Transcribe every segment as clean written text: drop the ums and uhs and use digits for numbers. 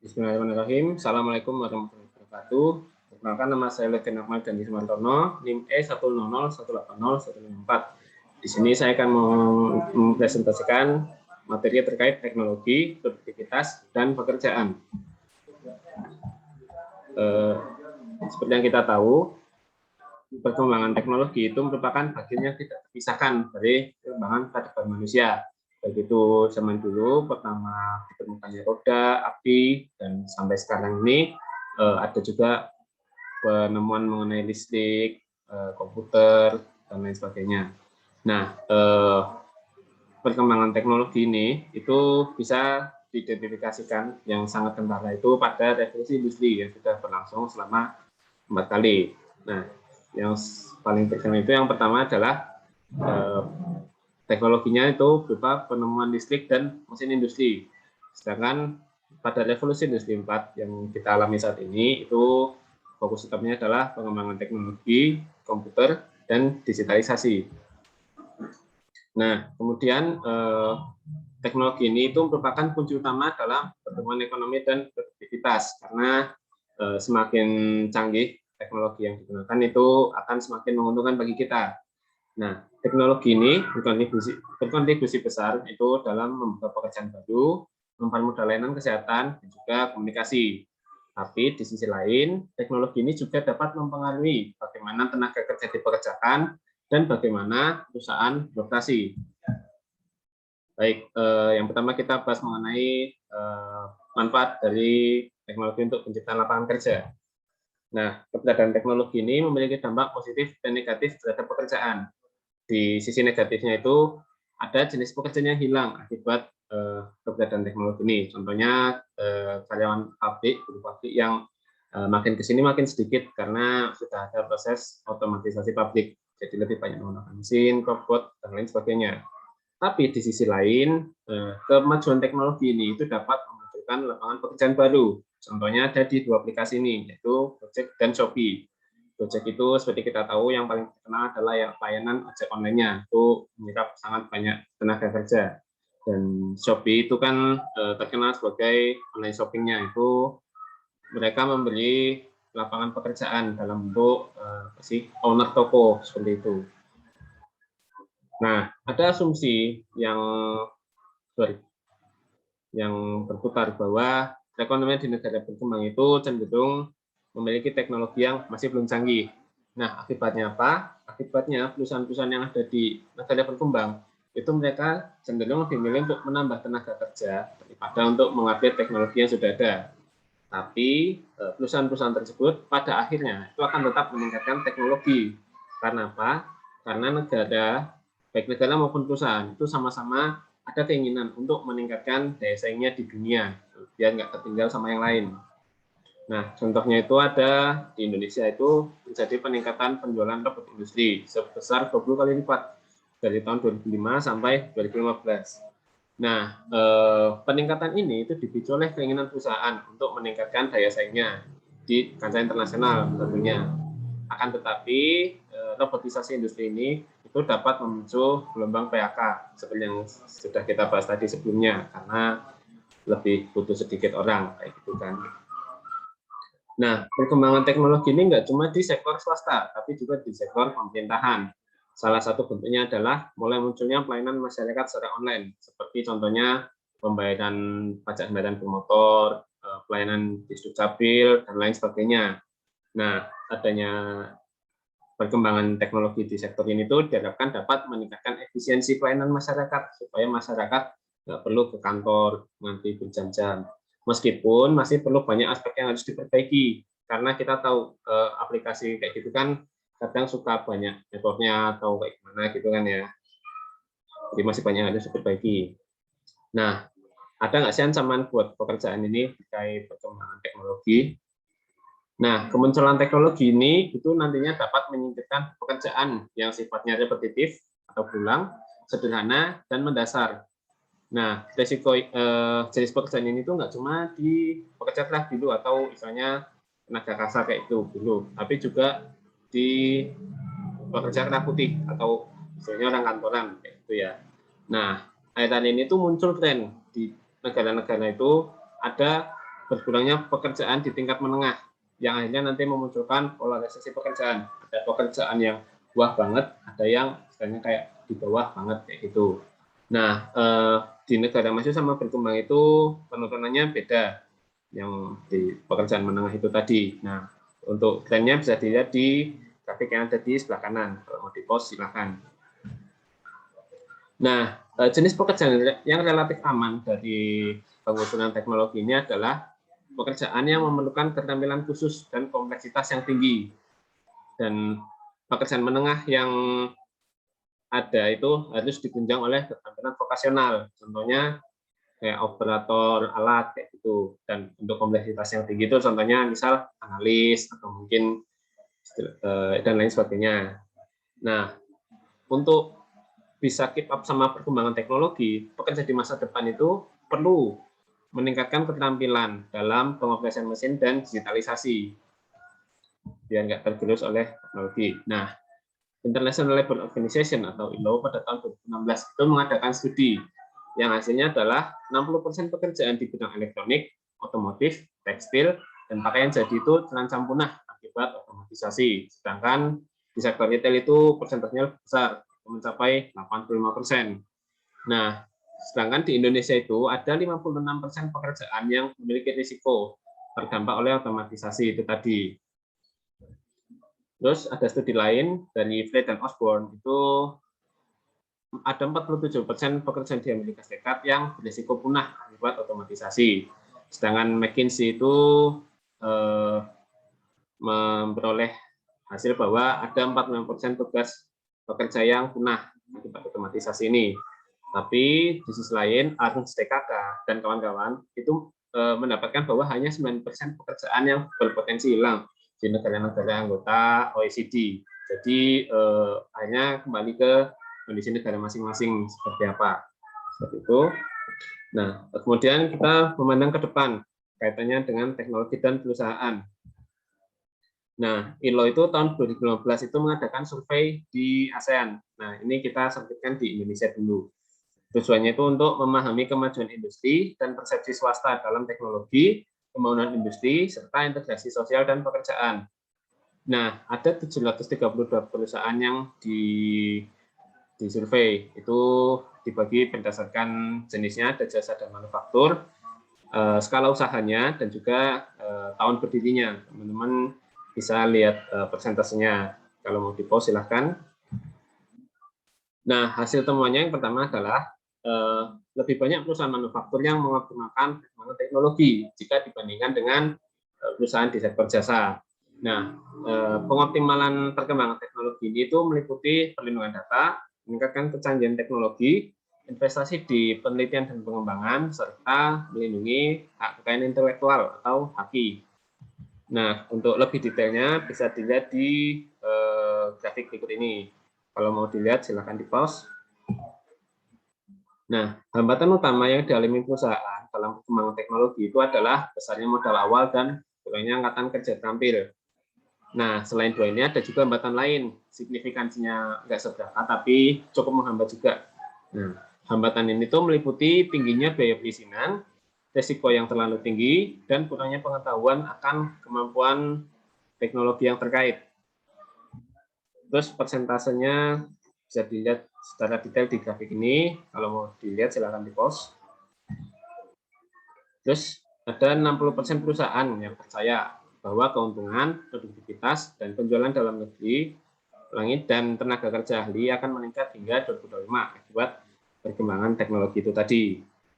Bismillahirrahmanirrahim. Assalamualaikum warahmatullahi wabarakatuh. Perkenalkan, nama saya Letjen Ahmad Dandi Sumartono, NIM E100180154. Di sini saya akan mempresentasikan materi terkait teknologi, produktivitas, dan pekerjaan. Seperti yang kita tahu, perkembangan teknologi itu merupakan bagian yang tidak terpisahkan dari perkembangan peradaban manusia. Baik itu zaman dulu pertama ditemukannya roda, api, dan sampai sekarang ini ada juga penemuan mengenai listrik, komputer, dan lain sebagainya. Nah, perkembangan teknologi ini itu bisa diidentifikasikan yang sangat kentara itu pada revolusi industri yang sudah berlangsung selama 4 kali. Nah, yang paling terkenal itu yang pertama adalah teknologinya itu berupa penemuan listrik dan mesin industri. Sedangkan pada revolusi industri 4 yang kita alami saat ini itu fokus utamanya adalah pengembangan teknologi, komputer, dan digitalisasi. Nah, kemudian teknologi ini itu merupakan kunci utama dalam pertumbuhan ekonomi dan produktivitas karena semakin canggih teknologi yang digunakan itu akan semakin menguntungkan bagi kita. Nah, teknologi ini berkontribusi besar itu dalam membuka pekerjaan baru, mempermudah layanan kesehatan, dan juga komunikasi. Tapi di sisi lain, teknologi ini juga dapat mempengaruhi bagaimana tenaga kerja dipekerjakan dan bagaimana perusahaan beroperasi. Baik, yang pertama kita bahas mengenai manfaat dari teknologi untuk penciptaan lapangan kerja. Nah, keberadaan teknologi ini memiliki dampak positif dan negatif terhadap pekerjaan. Di sisi negatifnya itu ada jenis pekerjaan yang hilang akibat keberadaan teknologi ini. Contohnya karyawan pabrik, buruh pabrik yang makin ke sini makin sedikit karena sudah ada proses otomatisasi pabrik. Jadi lebih banyak menggunakan mesin, robot, dan lain sebagainya. Tapi di sisi lain, kemajuan teknologi ini itu dapat memunculkan lapangan pekerjaan baru. Contohnya ada di 2 aplikasi ini, yaitu Gojek dan Shopee. Gojek itu seperti kita tahu yang paling terkenal adalah layanan ojek online-nya, itu menyerap sangat banyak tenaga kerja. Dan Shopee itu kan terkenal sebagai online shopping-nya, itu mereka memberi lapangan pekerjaan dalam bentuk owner toko seperti itu. Nah, ada asumsi yang berputar bahwa perekonomian di negara berkembang itu cenderung memiliki teknologi yang masih belum canggih. Nah, akibatnya apa? Akibatnya perusahaan-perusahaan yang ada di negara berkembang itu mereka cenderung lebih memilih untuk menambah tenaga kerja daripada untuk mengupdate teknologi yang sudah ada. Tapi perusahaan-perusahaan tersebut pada akhirnya itu akan tetap meningkatkan teknologi. Karena apa? Karena negara, baik negara maupun perusahaan itu sama-sama ada keinginan untuk meningkatkan daya saingnya di dunia biar nggak tertinggal sama yang lain. Nah, contohnya itu ada di Indonesia itu terjadi peningkatan penjualan robot industri sebesar 20 kali lipat dari tahun 2005 sampai 2015. Nah, peningkatan ini itu dipicu oleh keinginan perusahaan untuk meningkatkan daya saingnya di kancah internasional tentunya. Akan tetapi robotisasi industri ini itu dapat memicu gelombang PHK seperti yang sudah kita bahas tadi sebelumnya karena lebih butuh sedikit orang kayak gitu kan. Nah, perkembangan teknologi ini nggak cuma di sektor swasta, tapi juga di sektor pemerintahan. Salah satu bentuknya adalah mulai munculnya pelayanan masyarakat secara online, seperti contohnya pembayaran pajak kendaraan bermotor, pelayanan di Dukcapil, dan lain sebagainya. Nah, adanya perkembangan teknologi di sektor ini itu diharapkan dapat meningkatkan efisiensi pelayanan masyarakat, supaya masyarakat nggak perlu ke kantor nanti berjam-jam. Meskipun masih perlu banyak aspek yang harus diperbaiki, karena kita tahu aplikasi kayak gitu kan kadang suka banyak errornya atau kayak gimana gitu kan ya. Jadi masih banyak yang harus diperbaiki. Nah, ada nggak sih ancaman buat pekerjaan ini terkait perkembangan teknologi? Nah, kemunculan teknologi ini itu nantinya dapat menyingkirkan pekerjaan yang sifatnya repetitif atau berulang, sederhana, dan mendasar. Nah, resiko jenis pekerjaan ini tuh nggak cuma di pekerja kelas dulu atau misalnya tenaga kasar kayak itu dulu, tapi juga di pekerja kerah putih atau misalnya orang kantoran kayak gitu ya. Nah, akhir-akhir ini tuh muncul tren di negara-negara itu ada berkurangnya pekerjaan di tingkat menengah, yang akhirnya nanti memunculkan polarisasi pekerjaan. Ada pekerjaan yang wah banget, ada yang istilahnya kayak di bawah banget kayak gitu. Nah, di negara maju sama berkembang itu penurunannya beda, yang di pekerjaan menengah itu tadi. Nah, untuk trennya bisa dilihat di grafik yang ada di sebelah kanan. Kalau mau di-post silakan. Nah, jenis pekerjaan yang relatif aman dari pengusulan teknologi ini adalah pekerjaan yang memerlukan keterampilan khusus dan kompleksitas yang tinggi. Dan pekerjaan menengah yang ada itu harus ditunjang oleh keterampilan vokasional. Contohnya kayak operator alat kayak gitu. Dan untuk kompleksitas yang tinggi itu contohnya misal analis atau mungkin dan lain sebagainya. Nah, untuk bisa keep up sama perkembangan teknologi, pekerja di masa depan itu perlu meningkatkan keterampilan dalam pengoperasian mesin dan digitalisasi biar nggak tergerus oleh teknologi. Nah, International Labour Organization atau ILO pada tahun 2016 itu mengadakan studi yang hasilnya adalah 60% pekerjaan di bidang elektronik, otomotif, tekstil, dan pakaian jadi itu terancam punah akibat otomatisasi. Sedangkan di sektor retail itu persentasenya lebih besar, mencapai 85%. Nah, sedangkan di Indonesia itu ada 56% pekerjaan yang memiliki risiko terdampak oleh otomatisasi itu tadi. Terus ada studi lain dari Fleet dan Osborne itu ada 47% pekerjaan di Amerika Serikat yang berisiko punah akibat otomatisasi. Sedangkan McKinsey itu memperoleh hasil bahwa ada 45% tugas pekerja yang punah akibat otomatisasi ini. Tapi di sisi lain, Ernst TKK dan kawan-kawan itu mendapatkan bahwa hanya 9% pekerjaan yang berpotensi hilang di negara-negara anggota OECD. Jadi hanya kembali ke kondisi negara masing-masing seperti apa. Seperti itu. Nah, kemudian kita memandang ke depan kaitannya dengan teknologi dan perusahaan. Nah, ILO itu tahun 2015 itu mengadakan survei di ASEAN. Nah, ini kita sampaikan di Indonesia dulu. Tujuannya itu untuk memahami kemajuan industri dan persepsi swasta dalam teknologi, pembangunan industri, serta integrasi sosial dan pekerjaan. Nah, ada 732 perusahaan yang disurvei. Itu dibagi berdasarkan jenisnya, ada jasa dan manufaktur, skala usahanya, dan juga tahun berdirinya. Teman-teman bisa lihat persentasenya. Kalau mau di-post silahkan. Nah, hasil temuannya yang pertama adalah lebih banyak perusahaan manufaktur yang mengoptimalkan teknologi jika dibandingkan dengan perusahaan di sektor jasa. Nah, pengoptimalan perkembangan teknologi ini itu meliputi perlindungan data, meningkatkan kecanggihan teknologi, investasi di penelitian dan pengembangan, serta melindungi hak kekayaan intelektual atau HAKI. Nah, untuk lebih detailnya bisa dilihat di grafik berikut ini. Kalau mau dilihat, silakan di-pause. Nah, hambatan utama yang dialami perusahaan dalam perkembangan teknologi itu adalah besarnya modal awal dan kurangnya angkatan kerja terampil. Nah, selain dua ini ada juga hambatan lain, signifikansinya nggak seberapa, tapi cukup menghambat juga. Nah, hambatan ini tuh meliputi tingginya biaya perizinan, risiko yang terlalu tinggi, dan kurangnya pengetahuan akan kemampuan teknologi yang terkait. Terus persentasenya bisa dilihat secara detail di grafik ini. Kalau mau dilihat silakan di-post. Terus ada 60% perusahaan yang percaya bahwa keuntungan, produktivitas, dan penjualan dalam negeri, langit, dan tenaga kerja ahli akan meningkat hingga 2025 akibat perkembangan teknologi itu tadi.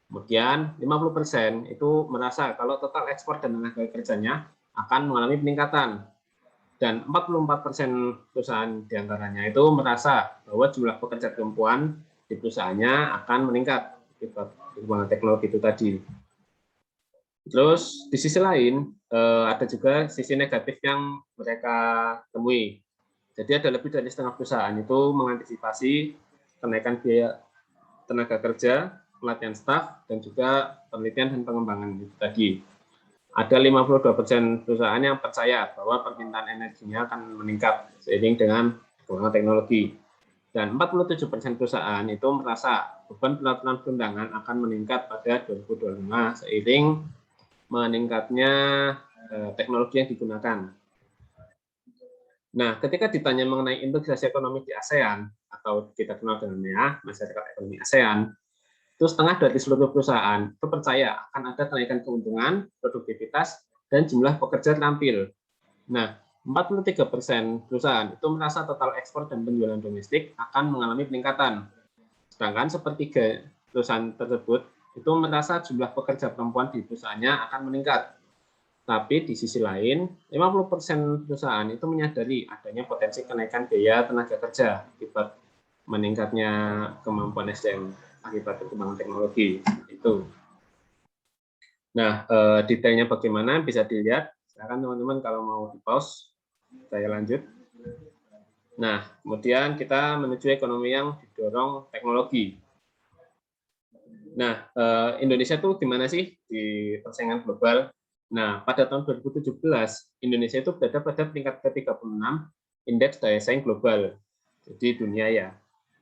Kemudian 50% itu merasa kalau total ekspor dan tenaga kerjanya akan mengalami peningkatan. Dan 44% perusahaan diantaranya itu merasa bahwa jumlah pekerja perempuan di perusahaannya akan meningkat akibat perkembangan teknologi itu tadi. Terus di sisi lain ada juga sisi negatif yang mereka temui. Jadi ada lebih dari setengah perusahaan itu mengantisipasi kenaikan biaya tenaga kerja, pelatihan staf, dan juga penelitian dan pengembangan itu tadi. Ada 52% perusahaan yang percaya bahwa permintaan energinya akan meningkat seiring dengan perkembangan teknologi. Dan 47% perusahaan itu merasa beban peraturan perundangan akan meningkat pada 2025 seiring meningkatnya teknologi yang digunakan. Nah, ketika ditanya mengenai integrasi ekonomi di ASEAN, atau kita kenal dengan MEA, Masyarakat Ekonomi ASEAN, itu setengah dari seluruh perusahaan itu percaya akan ada kenaikan keuntungan, produktivitas, dan jumlah pekerja terampil. Nah, 43% perusahaan itu merasa total ekspor dan penjualan domestik akan mengalami peningkatan. Sedangkan sepertiga perusahaan tersebut itu merasa jumlah pekerja perempuan di perusahaannya akan meningkat. Tapi di sisi lain, 50% perusahaan itu menyadari adanya potensi kenaikan biaya tenaga kerja akibat meningkatnya kemampuan SDM akibat perkembangan teknologi. Itu. Nah, detailnya bagaimana bisa dilihat. Silakan teman-teman kalau mau di-pause, saya lanjut. Nah, kemudian kita menuju ekonomi yang didorong teknologi. Nah, Indonesia itu gimana sih di persaingan global? Nah, pada tahun 2017, Indonesia itu berada pada peringkat ke-36 indeks daya saing global, jadi dunia ya.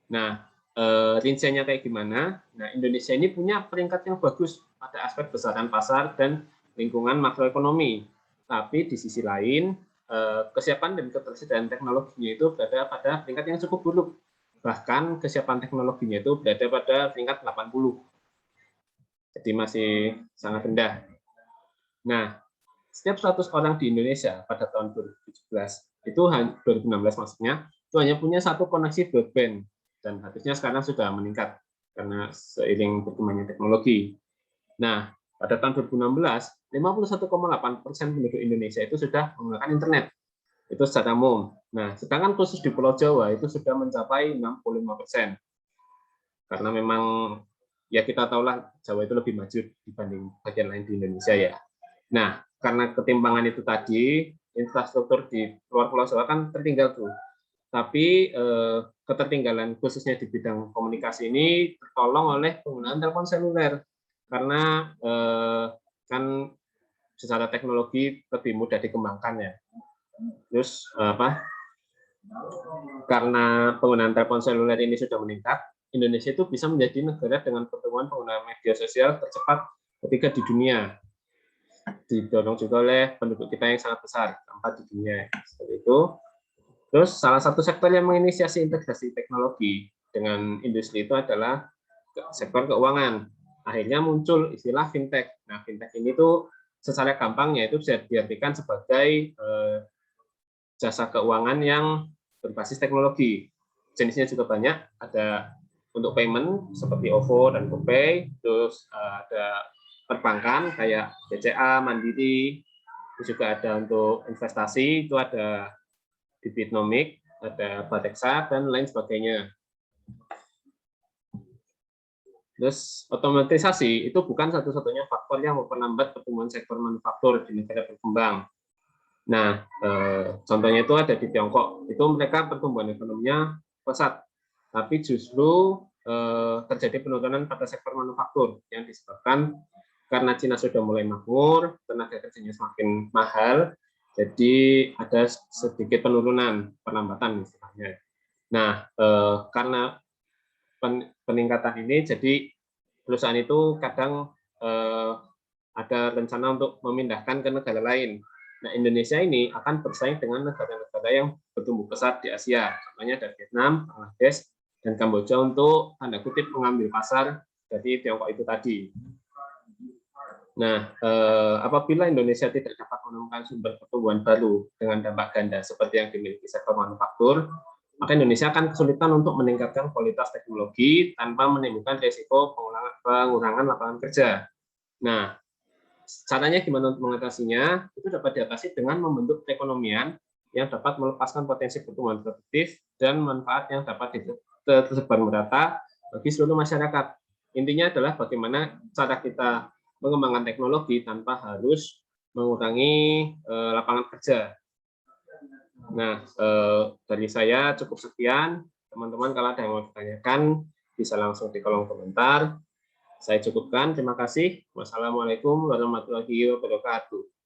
Nah, rinciannya kayak gimana? Nah, Indonesia ini punya peringkat yang bagus pada aspek besaran pasar dan lingkungan makroekonomi. Tapi di sisi lain, kesiapan dan ketersediaan teknologinya itu berada pada peringkat yang cukup buruk. Bahkan kesiapan teknologinya itu berada pada peringkat 80. Jadi masih sangat rendah. Nah, setiap 100 orang di Indonesia pada tahun 2017, itu 2016 maksudnya, itu hanya punya satu koneksi broadband, dan harusnya sekarang sudah meningkat karena seiring perkembangan teknologi. Nah, pada tahun 2016, 51,8% penduduk Indonesia itu sudah menggunakan internet, itu secara umum. Nah, sedangkan khusus di Pulau Jawa itu sudah mencapai 65%. Karena memang ya kita tahulah Jawa itu lebih maju dibanding bagian lain di Indonesia ya. Nah, karena ketimpangan itu tadi, infrastruktur di luar Pulau Jawa kan tertinggal tuh. Tapi ketertinggalan khususnya di bidang komunikasi ini tertolong oleh penggunaan telepon seluler. Karena kan secara teknologi lebih mudah dikembangkan ya. Terus karena penggunaan telepon seluler ini sudah meningkat, Indonesia itu bisa menjadi negara dengan pertumbuhan penggunaan media sosial tercepat ketiga di dunia. Didorong juga oleh penduduk kita yang sangat besar, keempat di dunia. Seperti itu. Terus salah satu sektor yang menginisiasi integrasi teknologi dengan industri itu adalah sektor keuangan. Akhirnya muncul istilah fintech. Nah, fintech ini tuh secara gampangnya itu bisa diartikan sebagai jasa keuangan yang berbasis teknologi. Jenisnya juga banyak, ada untuk payment seperti OVO dan GoPay, terus ada perbankan kayak BCA, Mandiri, terus juga ada untuk investasi, itu ada Bibitnomic, ada Bateksa, dan lain sebagainya. Terus otomatisasi itu bukan satu-satunya faktor yang memperlambat pertumbuhan sektor manufaktur di negara berkembang. Nah, contohnya itu ada di Tiongkok, itu mereka pertumbuhan ekonominya pesat, tapi justru terjadi penurunan pada sektor manufaktur yang disebabkan karena Cina sudah mulai makmur, tenaga kerjanya semakin mahal, jadi ada sedikit penurunan, perlambatan istilahnya. Nah, karena peningkatan ini, jadi perusahaan itu kadang ada rencana untuk memindahkan ke negara lain. Nah, Indonesia ini akan bersaing dengan negara-negara yang bertumbuh pesat di Asia, contohnya dari Vietnam, Bangladesh, dan Kamboja untuk tanda kutip mengambil pasar dari Tiongkok itu tadi. Nah, apabila Indonesia tidak dapat menemukan sumber pertumbuhan baru dengan dampak ganda seperti yang dimiliki sektor manufaktur, maka Indonesia akan kesulitan untuk meningkatkan kualitas teknologi tanpa menimbulkan risiko pengurangan lapangan kerja. Nah, caranya gimana untuk mengatasinya? Itu dapat diatasi dengan membentuk perekonomian yang dapat melepaskan potensi pertumbuhan produktif dan manfaat yang dapat tersebar merata bagi seluruh masyarakat. Intinya adalah bagaimana cara kita mengembangkan teknologi tanpa harus mengurangi lapangan kerja. Nah, dari saya cukup sekian. Teman-teman kalau ada yang mau ditanyakan, bisa langsung di kolom komentar. Saya cukupkan. Terima kasih. Wassalamualaikum warahmatullahi wabarakatuh.